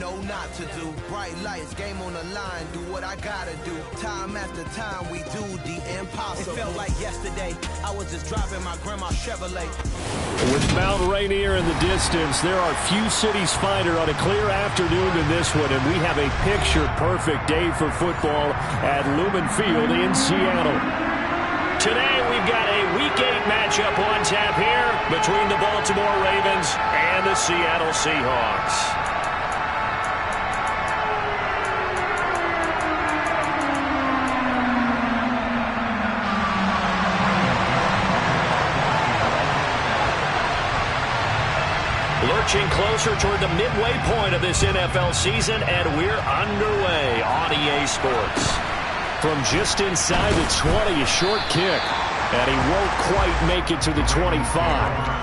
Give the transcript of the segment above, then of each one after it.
know not to do. Bright lights, game on the line, do what I gotta do. Time after time, we do the impossible. It felt like yesterday, I was just driving my grandma's Chevrolet. With Mount Rainier in the distance, there are few cities finer on a clear afternoon than this one, and we have a picture-perfect day for football at Lumen Field in Seattle. Today, we've got a Week 8 matchup on tap here between the Baltimore Ravens and the Seattle Seahawks. Lurching closer toward the midway point of this NFL season, and we're underway on EA Sports. From just inside the 20, a short kick, and he won't quite make it to the 25.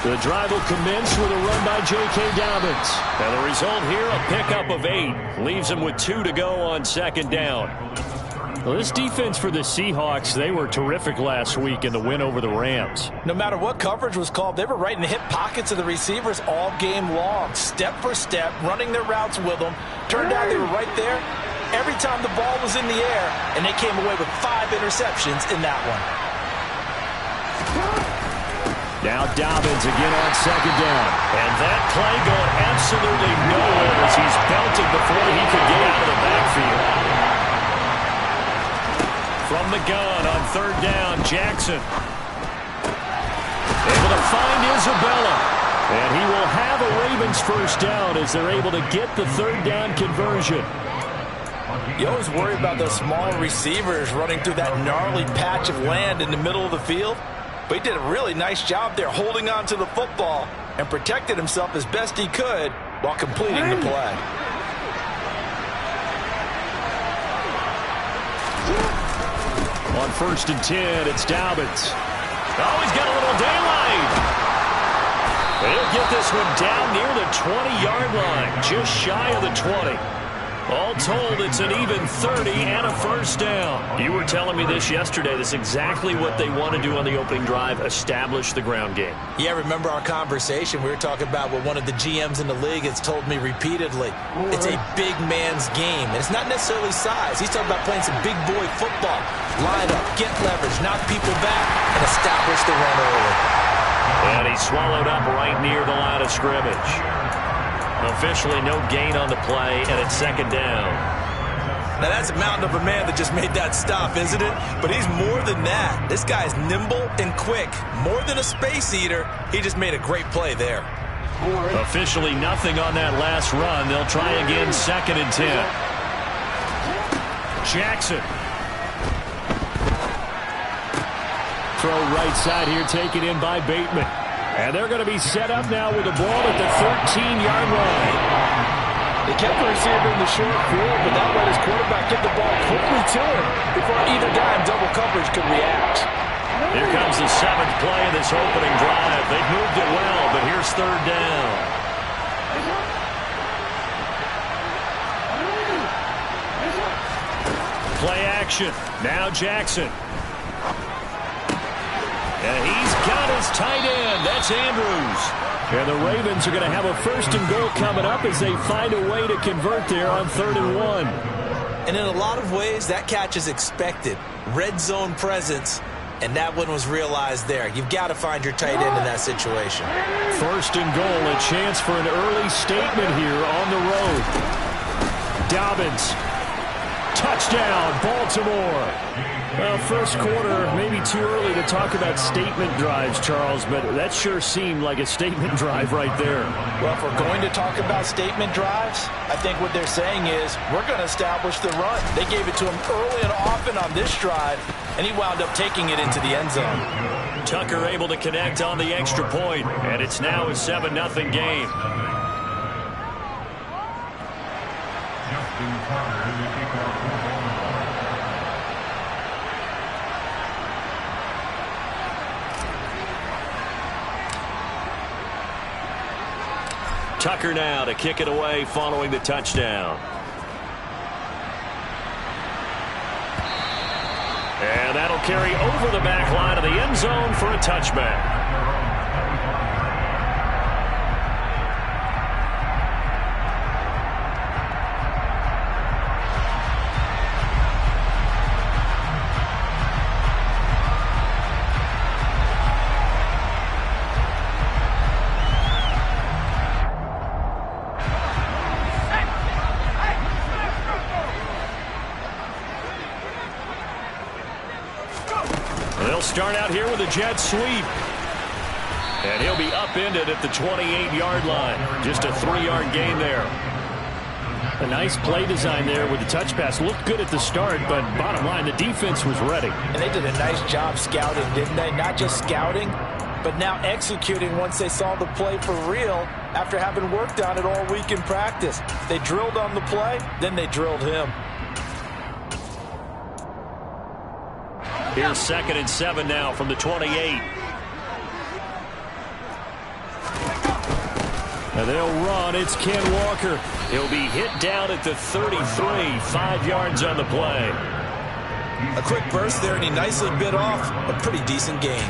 The drive will commence with a run by J.K. Dobbins. And the result here, a pickup of 8. Leaves him with 2 to go on second down. Well, this defense for the Seahawks, they were terrific last week in the win over the Rams. No matter what coverage was called, they were right in the hip pockets of the receivers all game long. Step for step, running their routes with them. Turned out they were right there every time the ball was in the air, and they came away with 5 interceptions in that one. Now Dobbins again on second down. And that play going absolutely nowhere as he's belted before he could get out of the backfield. From the gun on third down, Jackson. Able to find Isabella. And he will have a Ravens first down as they're able to get the third down conversion. You always worry about those small receivers running through that gnarly patch of land in the middle of the field. But he did a really nice job there holding on to the football and protected himself as best he could while completing the play. On 1st and 10, it's Dobbins. Oh, he's got a little daylight. He'll get this one down near the 20-yard line, just shy of the 20. All told, it's an even 30 and a first down. You were telling me this yesterday. This is exactly what they want to do on the opening drive, establish the ground game. Yeah, remember our conversation? We were talking about what one of the GMs in the league has told me repeatedly. It's a big man's game, and it's not necessarily size. He's talking about playing some big boy football. Line up, get leverage, knock people back, and establish the run early. And he's swallowed up right near the line of scrimmage. Officially no gain on the play, and it's second down. Now that's a mountain of a man that just made that stop, isn't it? But he's more than that. This guy's nimble and quick. More than a space eater, he just made a great play there. Officially nothing on that last run. They'll try again, 2nd and 10. Jackson. Throw right side here, taken in by Bateman. And they're going to be set up now with the ball at the 13-yard line. They kept the receiver in the short field, but that let his quarterback get the ball quickly to him before either guy in double coverage could react. Here comes the 7th play of this opening drive. They've moved it well, but here's third down. Play action. Now Jackson. And he's got his tight end. That's Andrews. And the Ravens are going to have a 1st and goal coming up as they find a way to convert there on 3rd and 1. And in a lot of ways, that catch is expected. Red zone presence, and that one was realized there. You've got to find your tight end in that situation. 1st and goal, a chance for an early statement here on the road. Dobbins. Touchdown, Baltimore. Well, first quarter, maybe too early to talk about statement drives, Charles, but that sure seemed like a statement drive right there. Well, if we're going to talk about statement drives, I think what they're saying is we're going to establish the run. They gave it to him early and often on this drive, and he wound up taking it into the end zone. Tucker able to connect on the extra point, and it's now a 7-0 game. Tucker now to kick it away following the touchdown. And that'll carry over the back line of the end zone for a touchback. They'll start out here with a jet sweep. And he'll be upended at the 28-yard line. Just a 3-yard gain there. A nice play design there with the touch pass. Looked good at the start, but bottom line, the defense was ready. And they did a nice job scouting, didn't they? Not just scouting, but now executing once they saw the play for real after having worked on it all week in practice. They drilled on the play, then they drilled him. Here's 2nd and 7 now from the 28. And they'll run. It's Ken Walker. He'll be hit down at the 33, 5 yards on the play. A quick burst there, and he nicely bit off a pretty decent gain.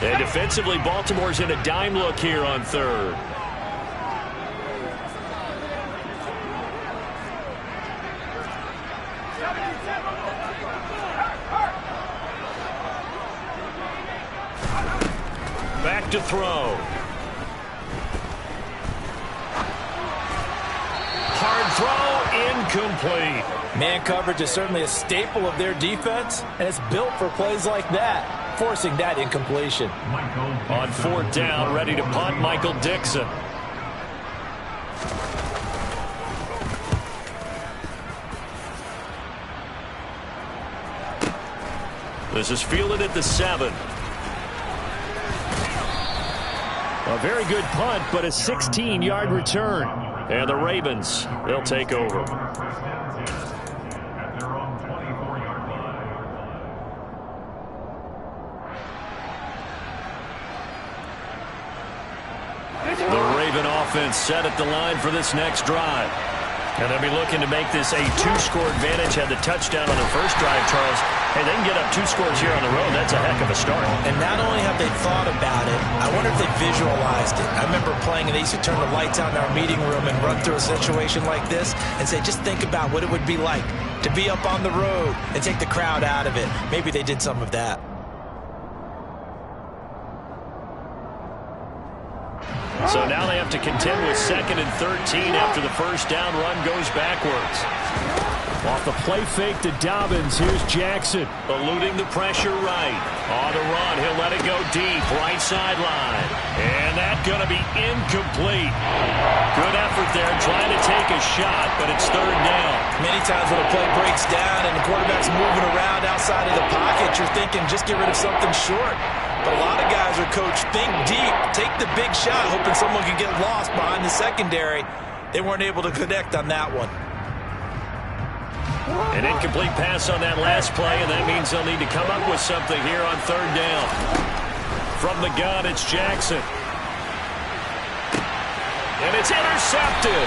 And defensively, Baltimore's in a dime look here on 3rd. Back to throw. Hard throw, incomplete. Man coverage is certainly a staple of their defense, and it's built for plays like that, forcing that incompletion. On 4th down, ready to punt, Michael Dixon. This is fielded at the 7. A very good punt, but a 16-yard return. And the Ravens, they'll take over. The Raven offense set at the line for this next drive. And they'll be looking to make this a 2-score advantage. Had the touchdown on their first drive, Charles. Hey, they can get up 2 scores here on the road. That's a heck of a start. And not only have they thought about it, I wonder if they visualized it. I remember playing, and they used to turn the lights on in our meeting room and run through a situation like this and say, just think about what it would be like to be up on the road and take the crowd out of it. Maybe they did some of that. So now they have to contend with 2nd and 13 after the first down run goes backwards. Off the play fake to Dobbins, here's Jackson. Eluding the pressure right. On the run, he'll let it go deep, right sideline. And that's going to be incomplete. Good effort there, trying to take a shot, but it's 3rd down. Many times when a play breaks down and the quarterback's moving around outside of the pocket, you're thinking just get rid of something short. But a lot of guys are coached, think deep, take the big shot, hoping someone can get lost behind the secondary. They weren't able to connect on that one. An incomplete pass on that last play, and that means they'll need to come up with something here on 3rd down. From the gun, it's Jackson. And it's intercepted.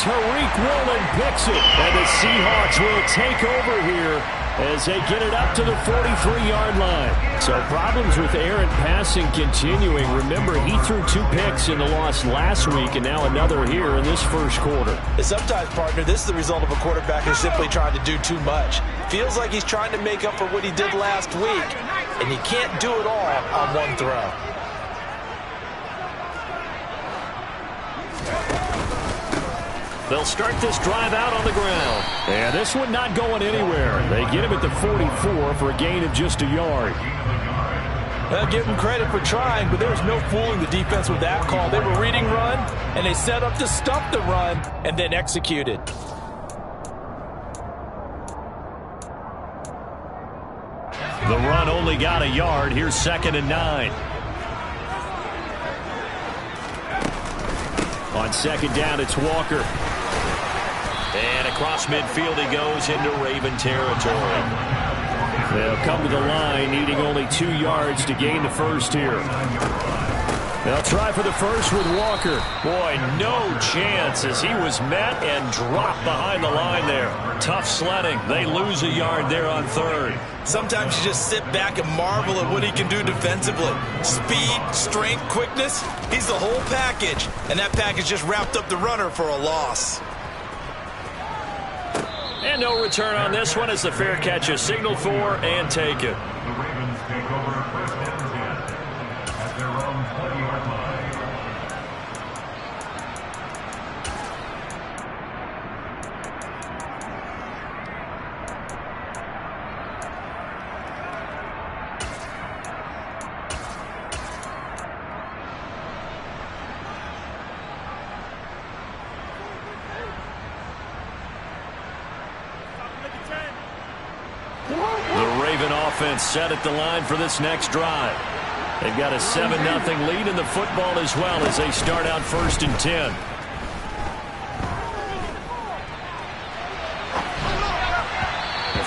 Tariq Woolen picks it, and the Seahawks will take over here as they get it up to the 43-yard line. So problems with errant passing continuing. Remember, he threw 2 picks in the loss last week, and now another here in this first quarter. Sometimes, partner, this is the result of a quarterback who's simply trying to do too much. Feels like he's trying to make up for what he did last week, and you can't do it all on one throw. They'll start this drive out on the ground. And this one not going anywhere. They get him at the 44 for a gain of just a yard. I'll give them credit for trying, but there's no fooling the defense with that call. They were reading run, and they set up to stop the run, and then executed. The run only got a yard. Here's 2nd and 9. On 2nd down, it's Walker. And across midfield he goes into Raven territory. They'll come to the line, needing only 2 yards to gain the first here. They'll try for the first with Walker. Boy, no chance as he was met and dropped behind the line there. Tough sledding. They lose a yard there on third. Sometimes you just sit back and marvel at what he can do defensively. Speed, strength, quickness. He's the whole package. And that package just wrapped up the runner for a loss. And no return on this one as the fair catch is signaled for and taken. The Ravens take over first and 10 at their own 20-yard line. Offense set at the line for this next drive. They've got a 7-0 lead in the football as well as they start out first and 10.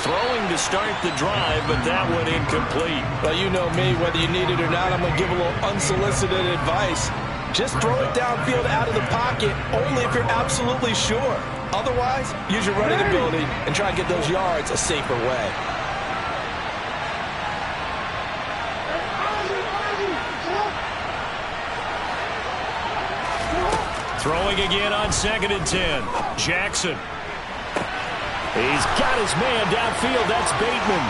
Throwing to start the drive, but that one incomplete. Well, you know me, whether you need it or not, I'm going to give a little unsolicited advice. Just throw it downfield out of the pocket, only if you're absolutely sure. Otherwise, use your running ability and try and get those yards a safer way. Throwing again on 2nd and 10. Jackson. He's got his man downfield. That's Bateman.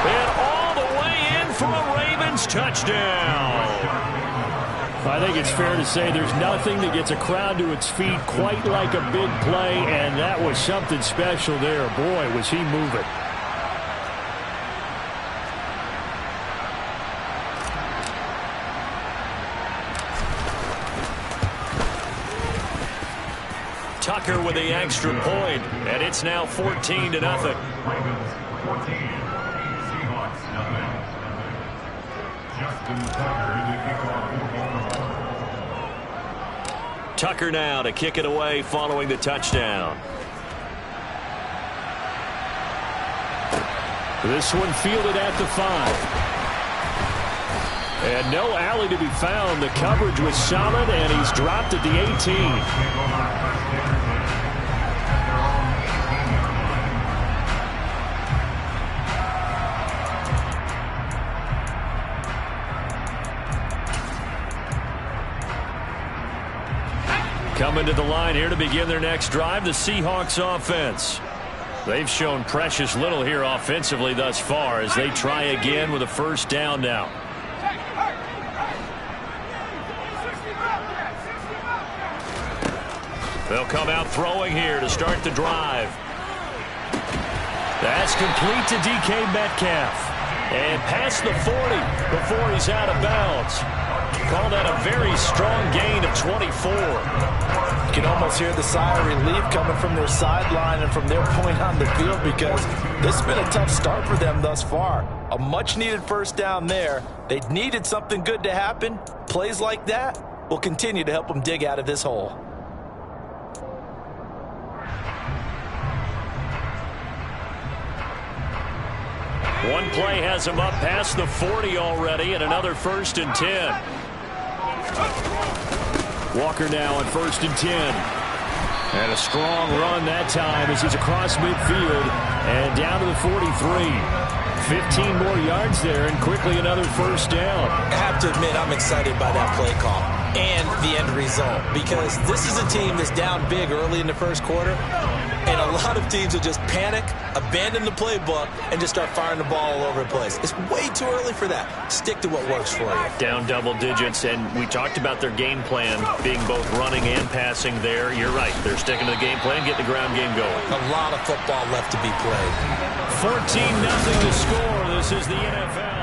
And all the way in for a Ravens touchdown. I think it's fair to say there's nothing that gets a crowd to its feet quite like a big play, and that was something special there. Boy, was he moving. Tucker with the extra point, and it's now 14-0. Ravens 14, Seahawks nothing. Justin Tucker to kick off the ball. Tucker now to kick it away following the touchdown. This one fielded at the 5. And no alley to be found. The coverage was solid, and he's dropped at the 18. Coming to the line here to begin their next drive, the Seahawks offense. They've shown precious little here offensively thus far as they try again with a first down now. They'll come out throwing here to start the drive. That's complete to DK Metcalf. And past the 40 before he's out of bounds. Call that a very strong gain of 24. You can almost hear the sigh of relief coming from their sideline and from their point on the field because this has been a tough start for them thus far. A much-needed first down there. They needed something good to happen. Plays like that will continue to help them dig out of this hole. One play has him up past the 40 already, and another first and 10. Walker now on 1st and 10. And a strong run that time as he's across midfield and down to the 43. 15 more yards there and quickly another first down. I have to admit I'm excited by that play call and the end result because this is a team that's down big early in the first quarter. And a lot of teams will just panic, abandon the playbook, and just start firing the ball all over the place. It's way too early for that. Stick to what works for you. Down double digits, and we talked about their game plan being both running and passing there. You're right. They're sticking to the game plan, getting the ground game going. A lot of football left to be played. 14-0 to score. This is the NFL.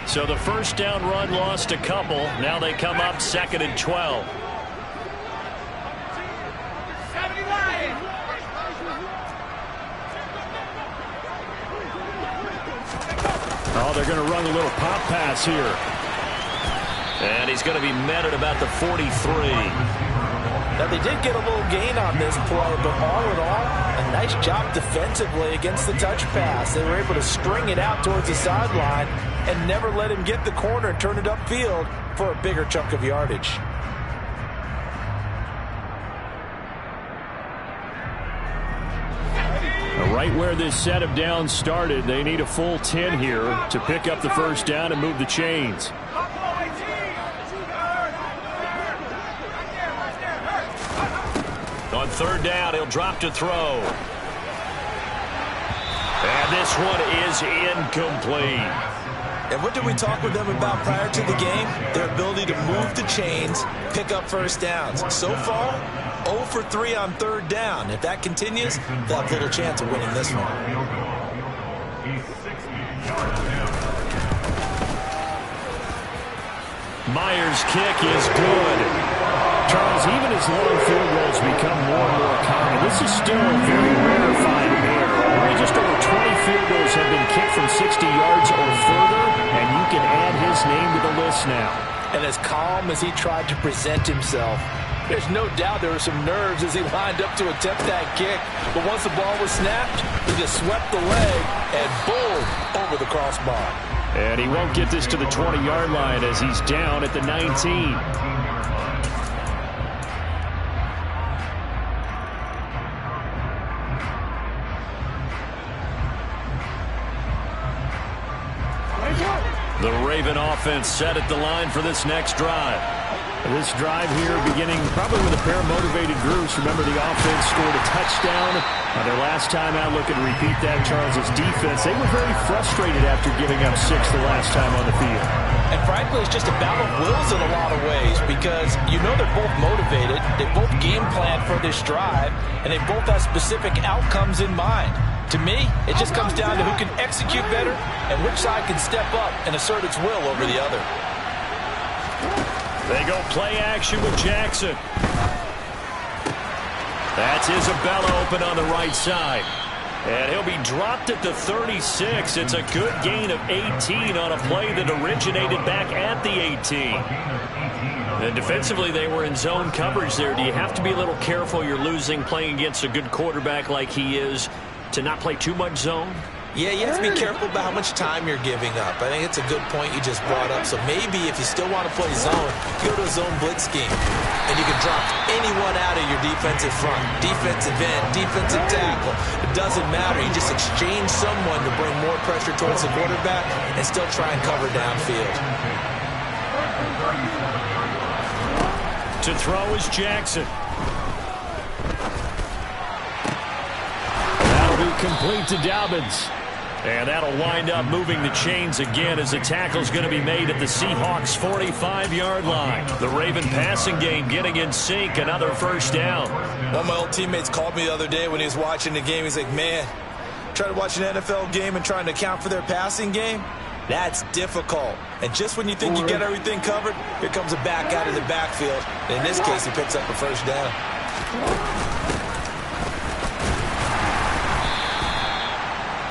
So the first down run lost a couple. Now they come up 2nd and 12. Oh, they're going to run a little pop pass here. And he's going to be met at about the 43. Now, they did get a little gain on this play, but all in all, a nice job defensively against the touch pass. They were able to string it out towards the sideline and never let him get the corner and turn it upfield for a bigger chunk of yardage. Right where this set of downs started, they need a full 10 here to pick up the first down and move the chains. On third down, he'll drop to throw. And this one is incomplete. And what did we talk with them about prior to the game? Their ability to move the chains, pick up first downs. So far, 0 for 3 on third down. If that continues, they'll have little chance of winning this one. Myers' kick is good. Charles, even as long field goals become more and more common, this is still a very rarefied air. Only just over 20 field goals have been kicked from 60 yards or further, and you can add his name to the list now. And as calm as he tried to present himself, there's no doubt there were some nerves as he lined up to attempt that kick. But once the ball was snapped, he just swept the leg and boom, over the crossbar. And he won't get this to the 20-yard line as he's down at the 19. The Raven offense set at the line for this next drive. This drive here beginning probably with a pair of motivated groups. Remember, the offense scored a touchdown. Their last time out, look and repeat that, Charles' defense. They were very frustrated after giving up 6 the last time on the field. And frankly, it's just a battle of wills in a lot of ways because you know they're both motivated. They both game plan for this drive, and they both have specific outcomes in mind. To me, it just comes down to who can execute better and which side can step up and assert its will over the other. They go play action with Jackson. That's Isabella open on the right side. And he'll be dropped at the 36. It's a good gain of 18 on a play that originated back at the 18. And defensively, they were in zone coverage there. Do you have to be a little careful? You're losing playing against a good quarterback like he is to not play too much zone? Yeah, you have to be careful about how much time you're giving up. I think it's a good point you just brought up. So maybe if you still want to play zone, go to a zone blitz scheme. And you can drop anyone out of your defensive front. Defensive end, defensive tackle. It doesn't matter. You just exchange someone to bring more pressure towards the quarterback and still try and cover downfield. To throw is Jackson. That'll be complete to Dobbins. And that'll wind up moving the chains again as the tackle's going to be made at the Seahawks' 45-yard line. The Raven passing game getting in sync, another first down. One of my old teammates called me the other day when he was watching the game. He's like, man, trying to watch an NFL game and trying to account for their passing game? That's difficult. And just when you think you get everything covered, here comes a back out of the backfield. And in this case, he picks up a first down.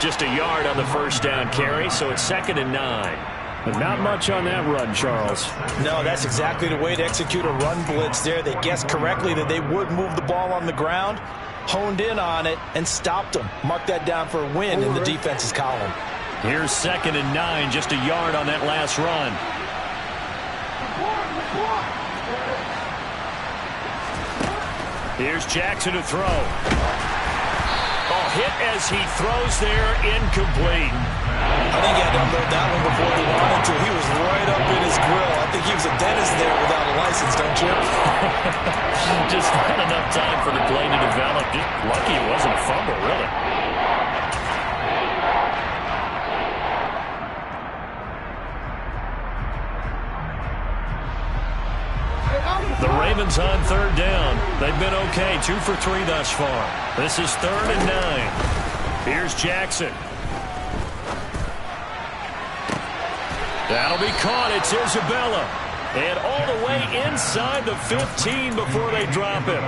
Just a yard on the first down carry, so it's 2nd and 9. But not much on that run, Charles. No, that's exactly the way to execute a run blitz there. They guessed correctly that they would move the ball on the ground, honed in on it, and stopped them. Mark that down for a win in the defense's column. Here's 2nd and 9, just a yard on that last run. Here's Jackson to throw. Oh, hit as he throws there, incomplete. I think he had to unload that one before he wanted to. He was right up in his grill. I think he was a dentist there without a license, don't you? Just not enough time for the play to develop. Just lucky it wasn't a fumble, really. The Ravens on 3rd down. They've been okay, 2 for 3 thus far. This is 3rd and 9. Here's Jackson. That'll be caught. It's Isabella. And all the way inside the 15 before they drop him.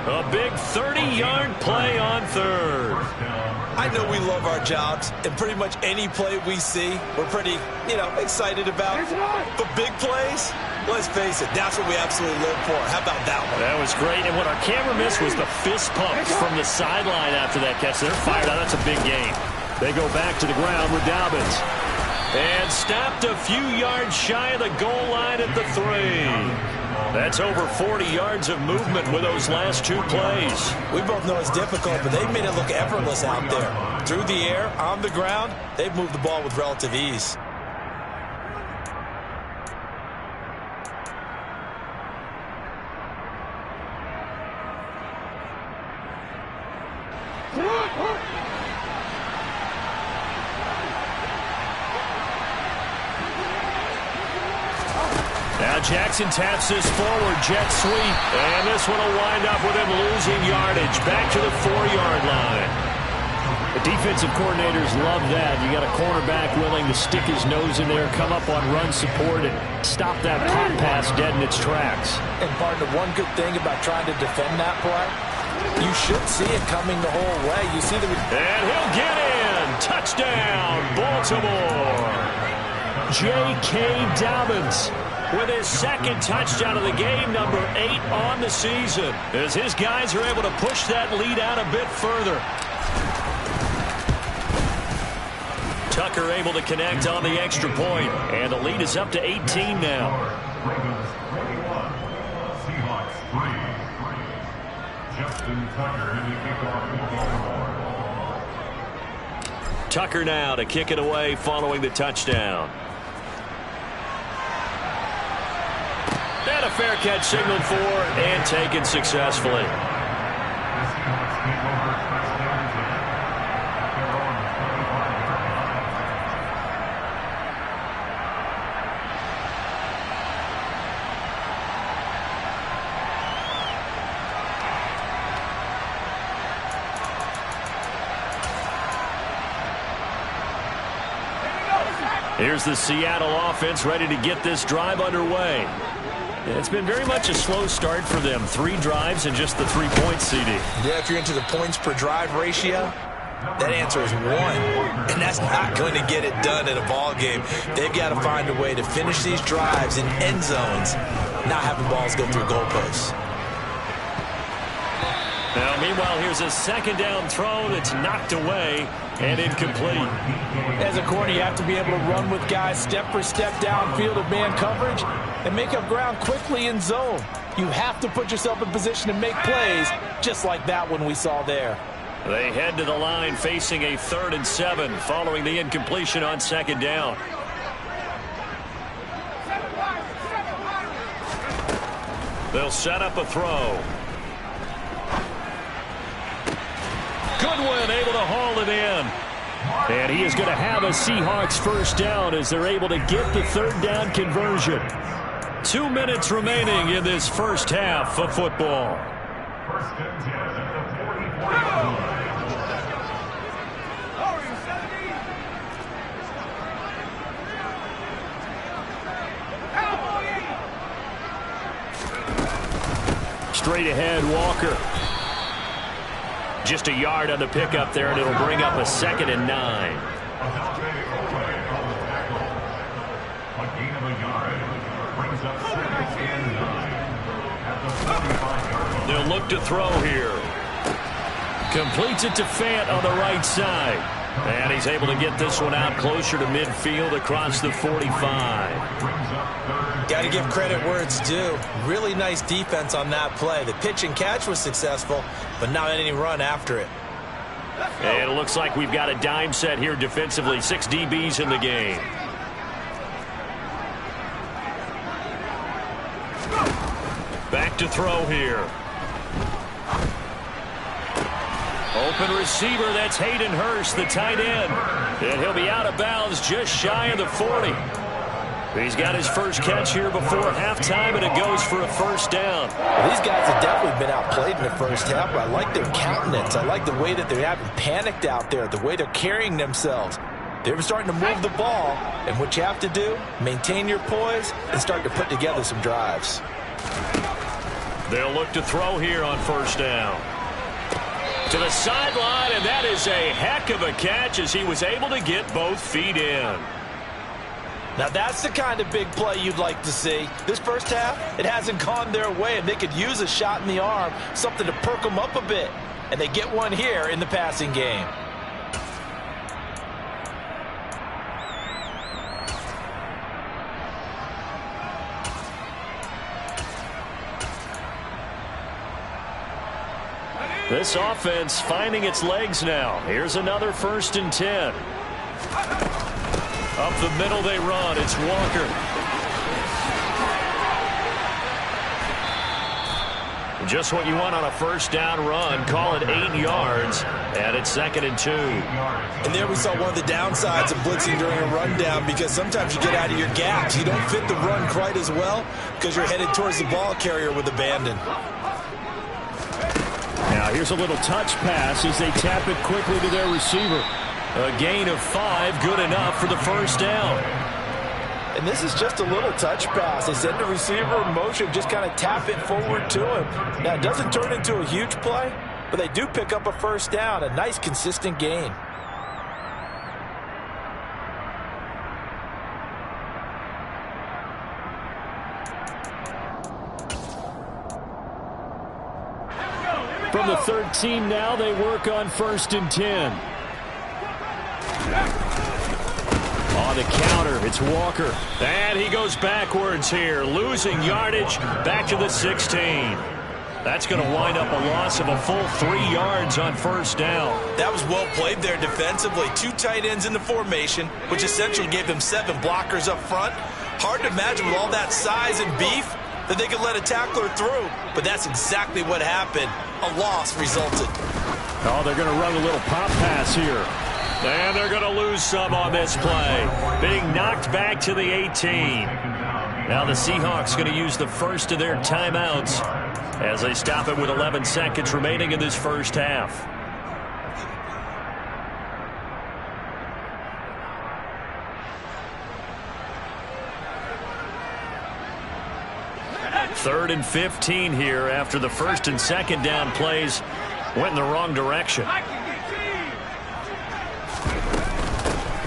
A big 30-yard play on third. I know we love our jobs, and pretty much any play we see, we're pretty, excited about. But big plays, let's face it, that's what we absolutely live for. How about that one? That was great, and what our camera missed was the fist pumps from the sideline after that catch. They're fired out. That's a big gain. They go back to the ground with Dobbins. And stopped a few yards shy of the goal line at the 3. That's over 40 yards of movement with those last 2 plays. We both know it's difficult, but they've made it look effortless out there. Through the air, on the ground, they've moved the ball with relative ease. Now Jackson taps this forward, jet sweep, and this one will wind up with him losing yardage. Back to the 4-yard line. The defensive coordinators love that. You got a cornerback willing to stick his nose in there, come up on run support, and stop that pop pass dead in its tracks. And partner, one good thing about trying to defend that play, you should see it coming the whole way. You see the... And he'll get in. Touchdown, Baltimore. J.K. Dobbins with his second touchdown of the game, number 8 on the season, as his guys are able to push that lead out a bit further. Tucker able to connect on the extra point, and the lead is up to 18 now. Ravens 21, Seahawks 3. Justin Tucker in the kickoff. Tucker now to kick it away following the touchdown. And a fair catch signaled for and taken successfully. Here's the Seattle offense ready to get this drive underway. It's been very much a slow start for them. 3 drives and just the 3 points, CD. Yeah, if you're into the points per drive ratio, that answer is 1. And that's not going to get it done in a ball game. They've got to find a way to finish these drives in end zones, not having balls go through goalposts. Now, meanwhile, here's a second down throw that's knocked away and incomplete. As a corner, you have to be able to run with guys step for step downfield of man coverage and make up ground quickly in zone. You have to put yourself in position to make plays, just like that one we saw there. They head to the line facing a 3rd and 7 following the incompletion on second down. They'll set up a throw. Goodwin able to haul it in. And he is going to have a Seahawks first down as they're able to get the 3rd down conversion. 2 minutes remaining in this first half of football. First and 10 at the 44. Straight ahead, Walker. Just a yard on the pickup there, and it'll bring up a 2nd and 9. A gain of a yard brings up 2nd and 9 at the 45-yard line. They'll look to throw here. Completes it to Fant on the right side. And he's able to get this one out closer to midfield across the 45. Got to give credit where it's due. Really nice defense on that play. The pitch and catch was successful, but not any run after it. And it looks like we've got a dime set here defensively. 6 DBs in the game. Back to throw here. Open receiver, that's Hayden Hurst, the tight end. And he'll be out of bounds just shy of the 40. He's got his first catch here before halftime, and it goes for a first down. Well, these guys have definitely been outplayed in the first half, but I like their countenance. I like the way that they haven't panicked out there, the way they're carrying themselves. They're starting to move the ball, and what you have to do, maintain your poise and start to put together some drives. They'll look to throw here on first down. To the sideline, and that is a heck of a catch as he was able to get both feet in. Now that's the kind of big play you'd like to see. This first half, it hasn't gone their way, and they could use a shot in the arm, something to perk them up a bit. And they get one here in the passing game. This offense finding its legs now. Here's another 1st and 10. Up the middle they run. It's Walker. Just what you want on a first down run. Call it 8 yards, and it's 2nd and 2. And there we saw one of the downsides of blitzing during a rundown, because sometimes you get out of your gaps. You don't fit the run quite as well because you're headed towards the ball carrier with abandon. Now here's a little touch pass as they tap it quickly to their receiver. A gain of 5, good enough for the first down. And this is just a little touch pass. They send the receiver in motion, just kind of tap it forward to him. Now, it doesn't turn into a huge play, but they do pick up a first down, a nice, consistent gain. From the 13 now, they work on 1st and 10. On the counter, it's Walker. And he goes backwards here, losing yardage back to the 16. That's going to wind up a loss of a full 3 yards on first down. That was well played there defensively. 2 tight ends in the formation, which essentially gave them 7 blockers up front. Hard to imagine with all that size and beef that they could let a tackler through, but that's exactly what happened. A loss resulted. Oh, they're going to run a little pop pass here. And they're going to lose some on this play. Being knocked back to the 18. Now the Seahawks going to use the first of their timeouts as they stop it with 11 seconds remaining in this first half. Third and 15 here after the 1st and 2nd down plays went in the wrong direction.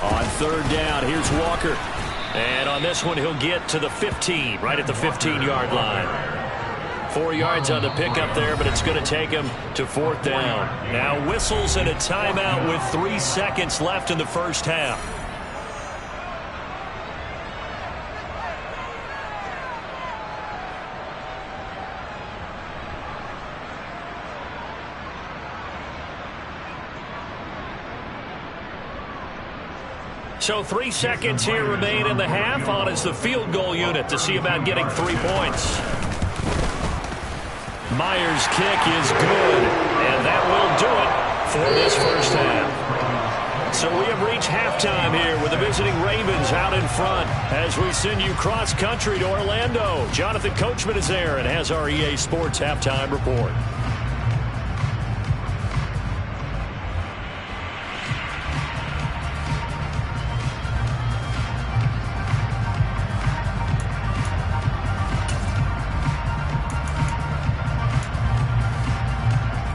On 3rd down, here's Walker. And on this one, he'll get to the 15, right at the 15-yard line. 4 yards on the pickup there, but it's going to take him to 4th down. Now whistles and a timeout with 3 seconds left in the first half. So 3 seconds here remain in the half. On is the field goal unit to see about getting 3 points. Myers' kick is good, and that will do it for this first half. So we have reached halftime here with the visiting Ravens out in front as we send you cross-country to Orlando. Jonathan Coachman is there and has our EA Sports halftime report.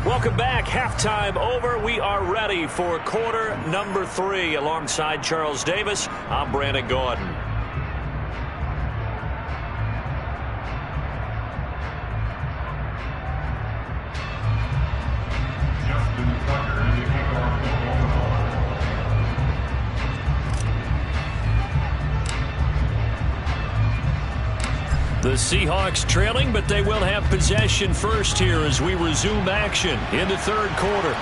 Welcome back. Halftime over. We are ready for quarter number 3. Alongside Charles Davis, I'm Brandon Gordon. The Seahawks trailing, but they will have possession first here as we resume action in the 3rd quarter.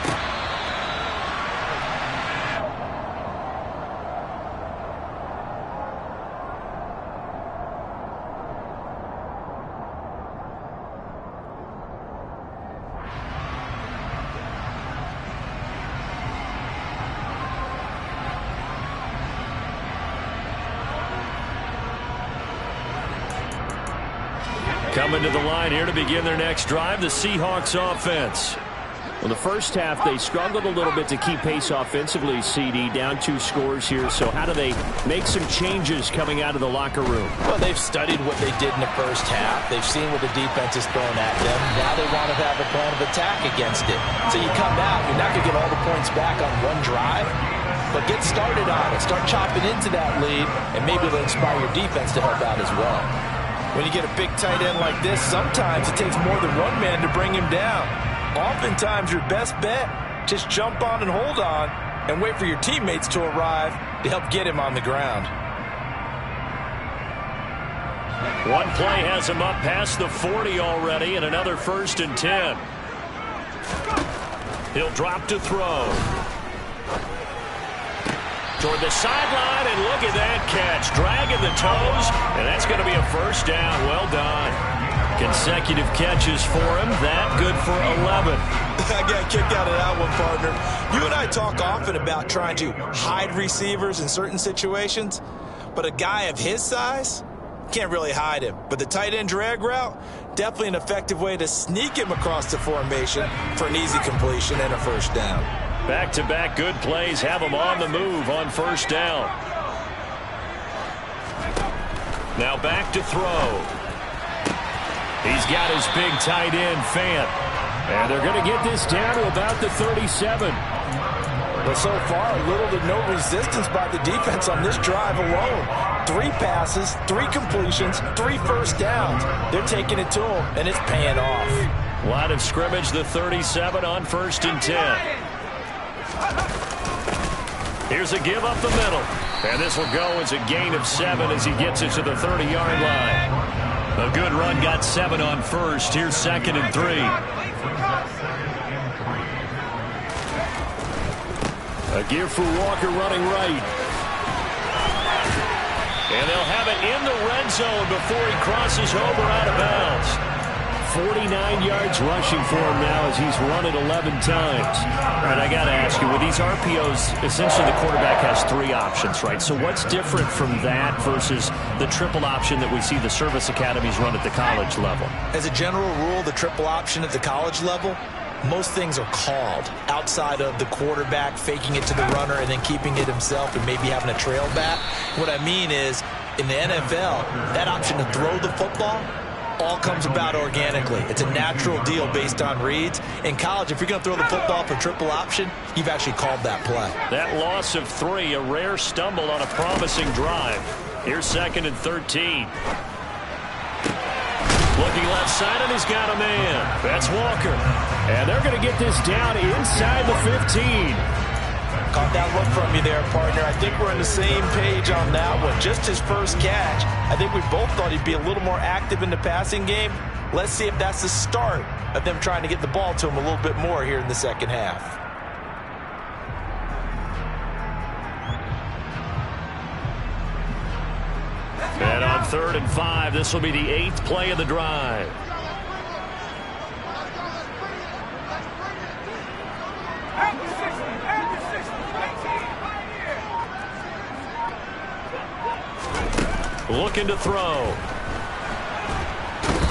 Coming to the line here to begin their next drive, the Seahawks offense. Well, the first half, they struggled a little bit to keep pace offensively, CD, down 2 scores here. So how do they make some changes coming out of the locker room? Well, they've studied what they did in the first half. They've seen what the defense has thrown at them. Now they want to have a plan of attack against it. So you come out, you're not going to get all the points back on one drive, but get started on it. Start chopping into that lead, and maybe it'll inspire your defense to help out as well. When you get a big tight end like this, sometimes it takes more than one man to bring him down. Oftentimes, your best bet, just jump on and hold on and wait for your teammates to arrive to help get him on the ground. One play has him up past the 40 already, and another 1st and 10. He'll drop to throw. Toward the sideline, and look at that catch. Dragging the toes, and that's going to be a 1st down. Well done. Consecutive catches for him. That good for 11. I got a kick out of that one, partner. You and I talk often about trying to hide receivers in certain situations, but a guy of his size can't really hide him. But the tight end drag route, definitely an effective way to sneak him across the formation for an easy completion and a 1st down. Back-to-back good plays have him on the move on 1st down. Now back to throw. He's got his big tight end, Fant. And they're going to get this down to about the 37. But so far, little to no resistance by the defense on this drive alone. 3 passes, 3 completions, 3 1st downs. They're taking it to him, and it's paying off. Line of scrimmage, the 37 on 1st and 10. Here's a give up the middle. And this will go as a gain of 7 as he gets it to the 30-yard line. A good run, got 7 on 1st. Here's 2nd and 3. A give for Walker running right. And they'll have it in the red zone before he crosses over out of bounds. 49 yards rushing for him now as he's run it 11 times. All right, I got to ask you, with these RPOs, essentially the quarterback has 3 options, right? So what's different from that versus the triple option that we see the service academies run at the college level? As a general rule, the triple option at the college level, most things are called outside of the quarterback faking it to the runner and then keeping it himself and maybe having a trail back. What I mean is, in the NFL, that option to throw the football all comes about organically. It's a natural deal based on reads. In college, if you're going to throw the football for triple option, you've actually called that play. That loss of 3, a rare stumble on a promising drive. Here's 2nd and 13. Looking left side, and he's got a man. That's Walker. And they're going to get this down inside the 15. Caught that look from you there, partner. I think we're on the same page on that one. Just his first catch. I think we both thought he'd be a little more active in the passing game. Let's see if that's the start of them trying to get the ball to him a little bit more here in the second half. And on 3rd and 5, this will be the 8th play of the drive. Looking to throw.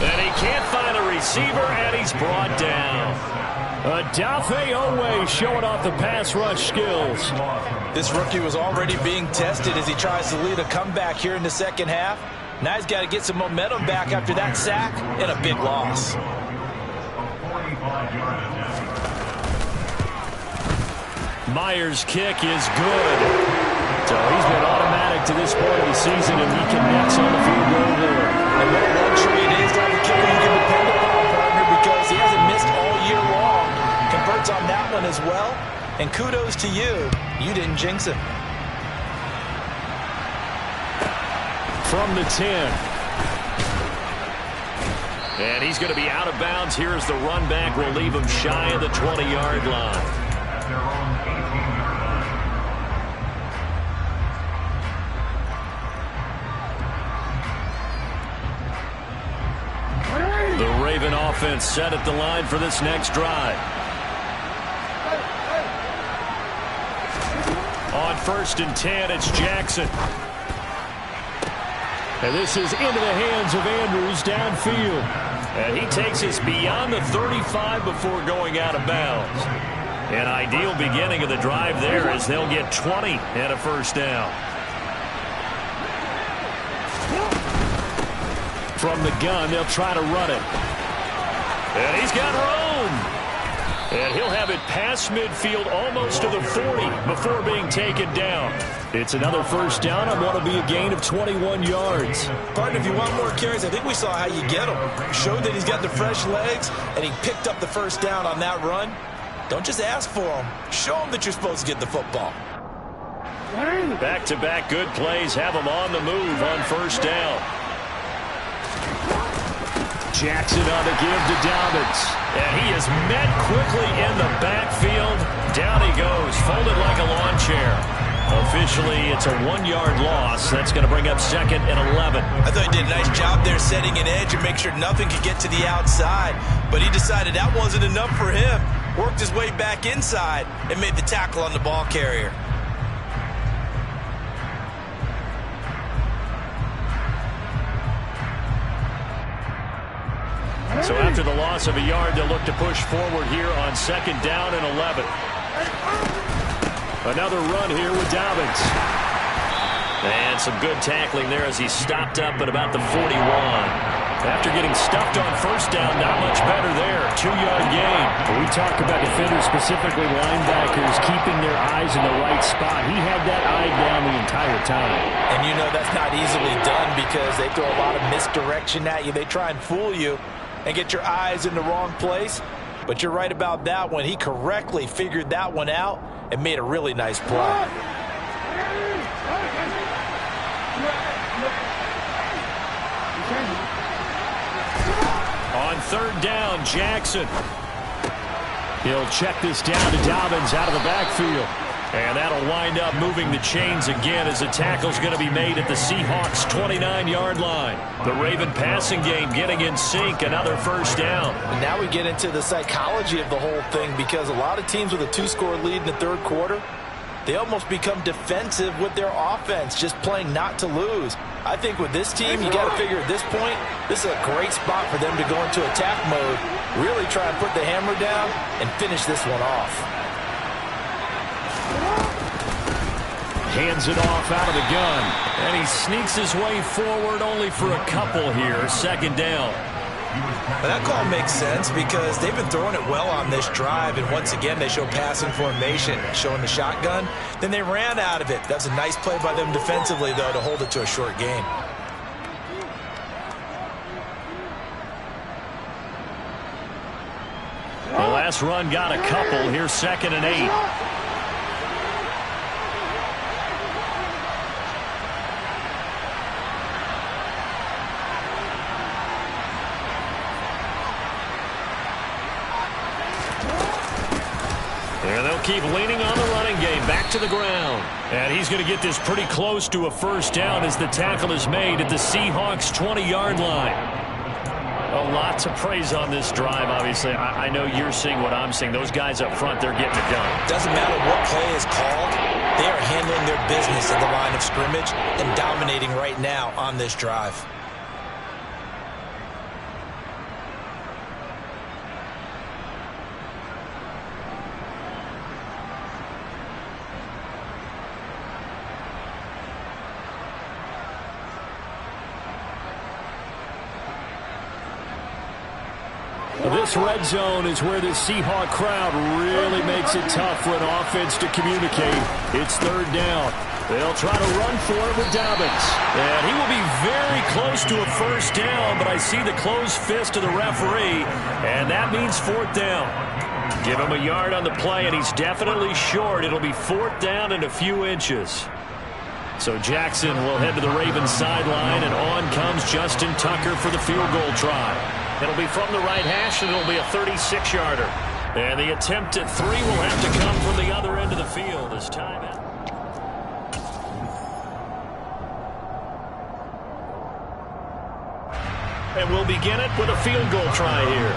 And he can't find a receiver, and he's brought down. Adafe Owe showing off the pass rush skills. This rookie was already being tested as he tries to lead a comeback here in the second half. Now he's got to get some momentum back after that sack and a big loss. Myers' kick is good. So he's been automatic to this point of the season, and he connects on the field goal there. And what a luxury it is to have a kicker you can depend upon, partner, because he hasn't missed all year long. Converts on that one as well. And kudos to you. You didn't jinx him. From the 10. And he's going to be out of bounds here as the run back will leave him shy of the 20-yard line. The Raven offense set at the line for this next drive. On 1st and 10, it's Jackson. And this is into the hands of Andrews downfield. And he takes us beyond the 35 before going out of bounds. An ideal beginning of the drive there as they'll get 20 and a first down. From the gun, they'll try to run it. And he's got room. And he'll have it past midfield almost to the 40 before being taken down. It's another first down on what will be a gain of 21 yards. Partner, if you want more carries, I think we saw how you get him. Showed that he's got the fresh legs, and he picked up the first down on that run. Don't just ask for him. Show him that you're supposed to get the football. Back-to-back good plays have him on the move on first down. Jackson on the give to Dobbins. And he is met quickly in the backfield. Down he goes, folded like a lawn chair. Officially, it's a 1-yard loss. That's going to bring up second and 11. I thought he did a nice job there setting an edge and make sure nothing could get to the outside. But he decided that wasn't enough for him. Worked his way back inside and made the tackle on the ball carrier. So after the loss of a yard, they'll look to push forward here on second down and 11. Another run here with Dobbins. And some good tackling there as he stopped up at about the 41. After getting stuffed on first down, not much better there. 2-yard gain. We talk about defenders, specifically linebackers, keeping their eyes in the right spot. He had that eye down the entire time. And you know that's not easily done because they throw a lot of misdirection at you. They try and fool you and get your eyes in the wrong place. But you're right about that one. He correctly figured that one out and made a really nice play. On third down, Jackson. He'll check this down to Dobbins out of the backfield. And that'll wind up moving the chains again as the tackle's going to be made at the Seahawks' 29-yard line. The Raven passing game getting in sync, another first down. And now we get into the psychology of the whole thing because a lot of teams with a 2-score lead in the third quarter, they almost become defensive with their offense, just playing not to lose. I think with this team, you got to figure at this point, this is a great spot for them to go into attack mode, really try and put the hammer down and finish this one off. Hands it off out of the gun. And he sneaks his way forward only for a couple here. Second down. But that call makes sense because they've been throwing it well on this drive. And once again, they show passing formation, showing the shotgun. Then they ran out of it. That's a nice play by them defensively, though, to hold it to a short gain. The last run got a couple. Here's second and 8. And they'll keep leaning on the running game. Back to the ground. And he's going to get this pretty close to a first down as the tackle is made at the Seahawks' 20-yard line. A lot to praise on this drive, obviously. I know you're seeing what I'm seeing. Those guys up front, they're getting it done. Doesn't matter what play is called. They are handling their business at the line of scrimmage and dominating right now on this drive. This red zone is where the Seahawk crowd really makes it tough for an offense to communicate. It's third down. They'll try to run for it with Dobbins. And he will be very close to a first down, but I see the closed fist of the referee, and that means fourth down. Give him a yard on the play, and he's definitely short. It'll be fourth down and a few inches. So Jackson will head to the Ravens sideline, and on comes Justin Tucker for the field goal try. It'll be from the right hash, and it'll be a 36-yarder. And the attempt at 3 will have to come from the other end of the field as time out. And we'll begin it with a field goal try here.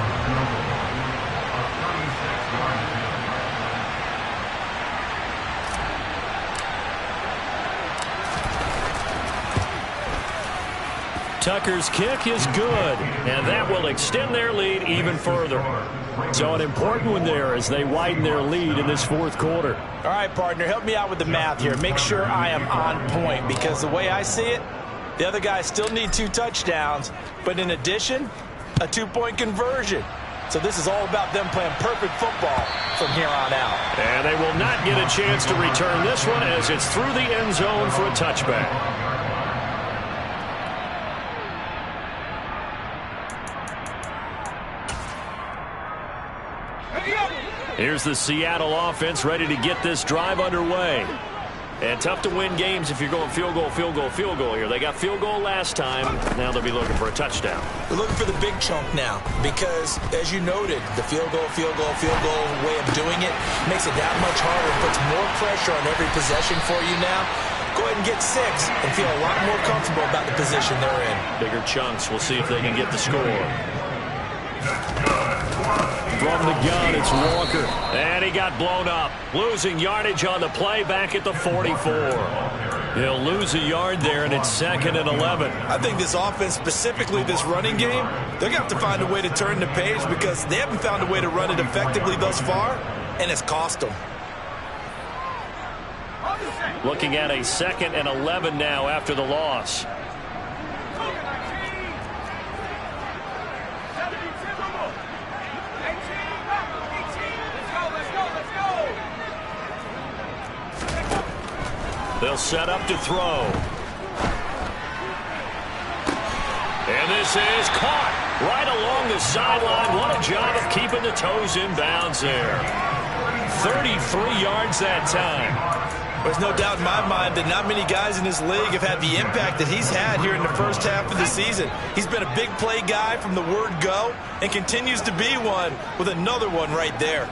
Tucker's kick is good, and that will extend their lead even further. So an important one there as they widen their lead in this fourth quarter. All right, partner, help me out with the math here. Make sure I am on point, because the way I see it, the other guys still need 2 touchdowns, but in addition, a 2-point conversion. So this is all about them playing perfect football from here on out. And they will not get a chance to return this one as it's through the end zone for a touchback. Here's the Seattle offense ready to get this drive underway. And tough to win games if you're going field goal, field goal, field goal here. They got field goal last time. Now they'll be looking for a touchdown. They're looking for the big chunk now because, as you noted, the field goal way of doing it makes it that much harder. Puts more pressure on every possession for you now. Go ahead and get 6 and feel a lot more comfortable about the position they're in. Bigger chunks. We'll see if they can get the score. From the gun, it's Walker. And he got blown up. Losing yardage on the play back at the 44. He'll lose a yard there, and it's 2nd and 11. I think this offense, specifically this running game, they're going to have to find a way to turn the page because they haven't found a way to run it effectively thus far, and it's cost them. Looking at a 2nd and 11 now after the loss. They'll set up to throw. And this is caught right along the sideline. What a job of keeping the toes in bounds there. 33 yards that time. There's no doubt in my mind that not many guys in this league have had the impact that he's had here in the first half of the season. He's been a big play guy from the word go and continues to be one with another one right there.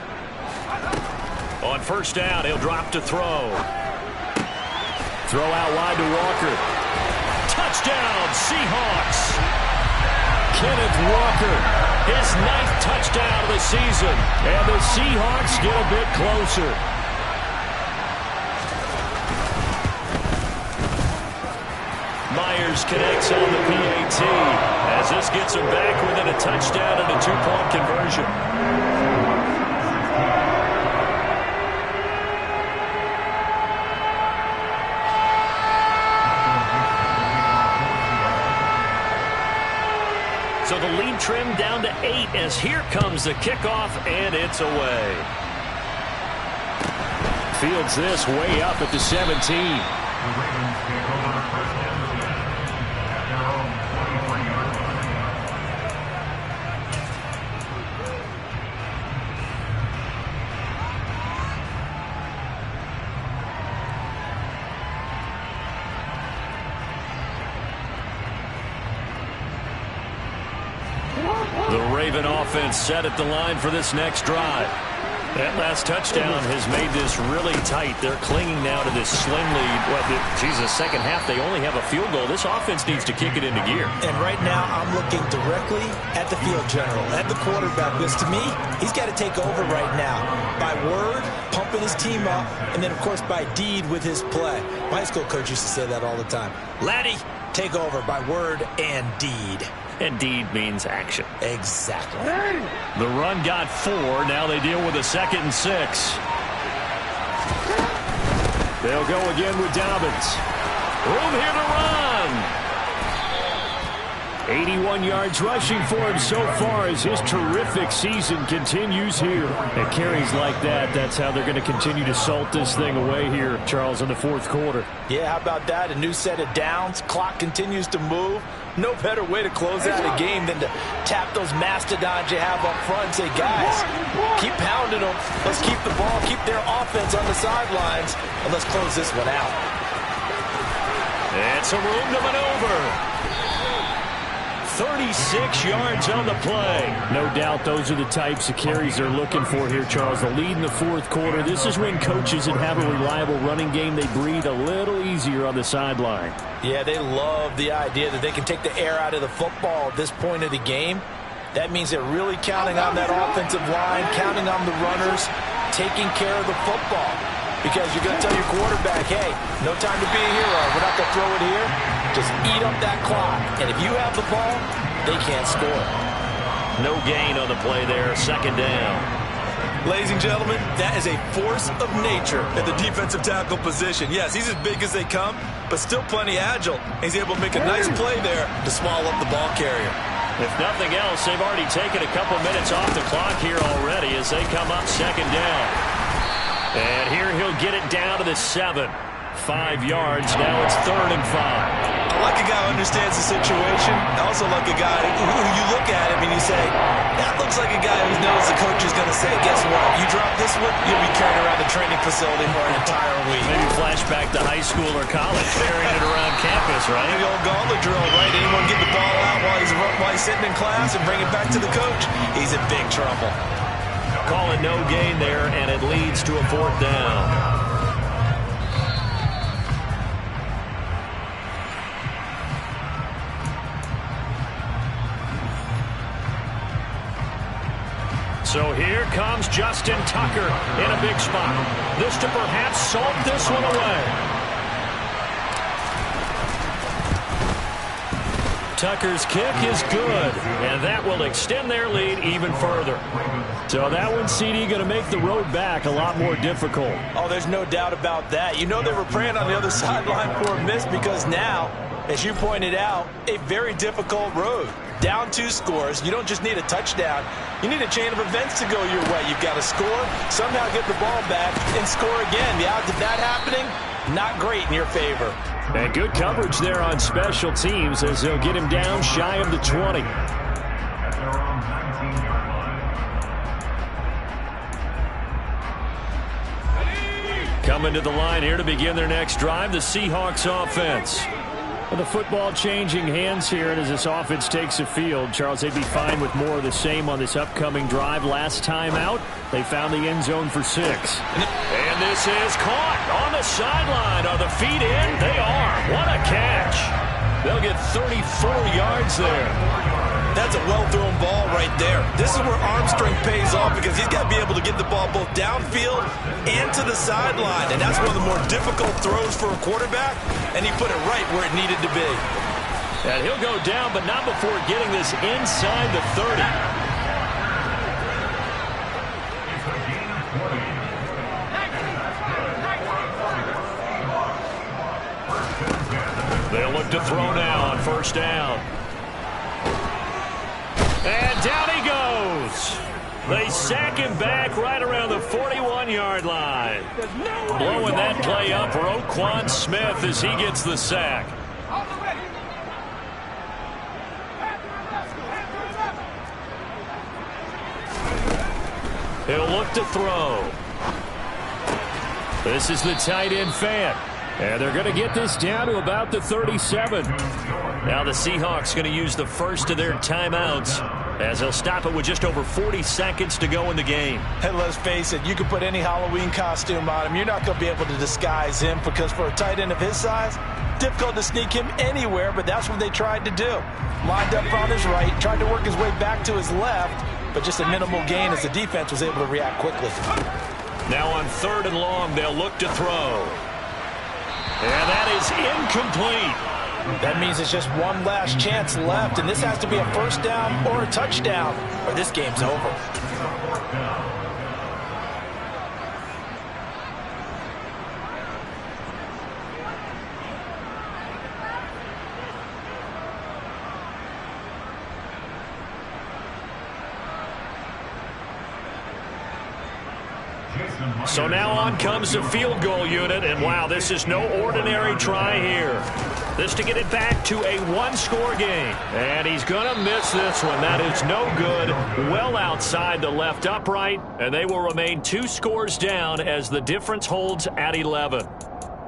On first down, he'll drop to throw. Throw out wide to Walker. Touchdown, Seahawks. Kenneth Walker, his 9th touchdown of the season. And the Seahawks get a bit closer. Myers connects on the PAT as this gets him back within a touchdown and a 2-point conversion. So the lead trimmed down to 8 as here comes the kickoff, and it's away. Fields this way up at the 17. The Raven offense set at the line for this next drive. That last touchdown has made this really tight. They're clinging now to this slim lead. Second half, they only have a field goal. This offense needs to kick it into gear. And right now, I'm looking directly at the field general, at the quarterback, because to me, he's got to take over right now. By word, pumping his team up, and then, of course, by deed with his play. My high school coach used to say that all the time. Laddie, take over by word and deed. And deed means action. Exactly. The run got 4. Now they deal with a 2nd and 6. They'll go again with Dobbins. Room here to run. 81 yards rushing for him so far as his terrific season continues here. And carries like that, that's how they're going to continue to salt this thing away here, Charles, in the fourth quarter. Yeah, how about that? A new set of downs. Clock continues to move. No better way to close out a game than to tap those mastodons you have up front and say, guys, keep pounding them. Let's keep the ball, keep their offense on the sidelines, and let's close this one out. It's a room to maneuver. 36 yards on the play. No doubt those are the types of carries they're looking for here, Charles. The lead in the fourth quarter. This is when coaches that have a reliable running game, they breathe a little easier on the sideline. Yeah, they love the idea that they can take the air out of the football at this point of the game. That means they're really counting on that offensive line, counting on the runners, taking care of the football. Because you're going to tell your quarterback, hey, no time to be a hero. We're not going to throw it here. Just eat up that clock. And if you have the ball, they can't score. No gain on the play there. Second down. Ladies and gentlemen, that is a force of nature at the defensive tackle position. Yes, he's as big as they come, but still plenty agile. He's able to make a nice play there to swallow up the ball carrier. If nothing else, they've already taken a couple minutes off the clock here already as they come up second down. And here he'll get it down to the 7. 5 yards. Now it's 3rd and 5. I like a guy who understands the situation. I also like a guy who you look at him and you say, that looks like a guy who knows the coach is going to say, guess what? You drop this one, you'll be carrying around the training facility for an entire week. Maybe flashback to high school or college, carrying it around campus, right? The old gauntlet drill, right? Anyone get the ball out while he's sitting in class and bring it back to the coach? He's in big trouble. Call it no gain there, and it leads to a 4th down. So here comes Justin Tucker in a big spot. This to perhaps salt this one away. Tucker's kick is good, and that will extend their lead even further. So that one, CD, going to make the road back a lot more difficult. Oh, there's no doubt about that. You know they were praying on the other sideline for a miss because now, as you pointed out, a very difficult road. Down 2 scores. You don't just need a touchdown. You need a chain of events to go your way. You've got to score, somehow get the ball back, and score again. The odds of that happening, not great in your favor. And good coverage there on special teams as they'll get him down shy of the 20. At their own 19-yard line. Coming to the line here to begin their next drive, the Seahawks offense. Well, the football changing hands here, and as this offense takes the field, Charles, they'd be fine with more of the same on this upcoming drive. Last time out, they found the end zone for 6. And this is caught on the sideline. Are the feet in? They are. What a catch. They'll get 34 yards there. That's a well-thrown ball right there. This is where arm strength pays off because he's got to be able to get the ball both downfield and to the sideline. And that's one of the more difficult throws for a quarterback, and he put it right where it needed to be. And he'll go down, but not before getting this inside the 30. They'll look to throw now on 1st down. And down he goes. They sack him back right around the 41-yard line. Blowing that play up for Roquan Smith as he gets the sack. He'll look to throw. This is the tight end fan. And they're going to get this down to about the 37. Now the Seahawks going to use the first of their timeouts as they'll stop it with just over 40 seconds to go in the game. And let's face it, you can put any Halloween costume on him. You're not going to be able to disguise him because for a tight end of his size, difficult to sneak him anywhere, but that's what they tried to do. Lined up on his right, tried to work his way back to his left, but just a minimal gain as the defense was able to react quickly. Now on 3rd and long, they'll look to throw. And that is incomplete. That means it's just one last chance left, and this has to be a 1st down or a touchdown, or this game's over. So now on comes the field goal unit, and wow, this is no ordinary try here. This to get it back to a 1-score game. And he's going to miss this one. That is no good. Well outside the left upright, and they will remain 2 scores down as the difference holds at 11.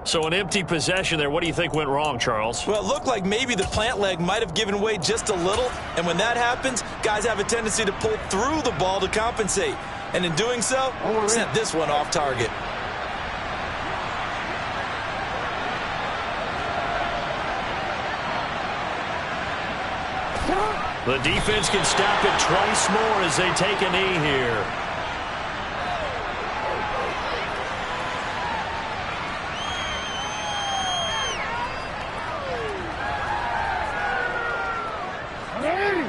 So an empty possession there. What do you think went wrong, Charles? Well, it looked like maybe the plant leg might have given way just a little, and when that happens, guys have a tendency to pull through the ball to compensate. And in doing so, sent this one off target. The defense can stop it twice more as they take a knee here. So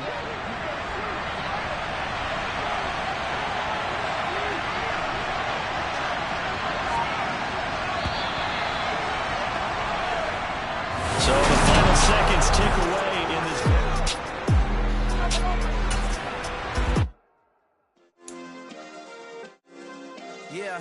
the final seconds tick away in this game. Yeah.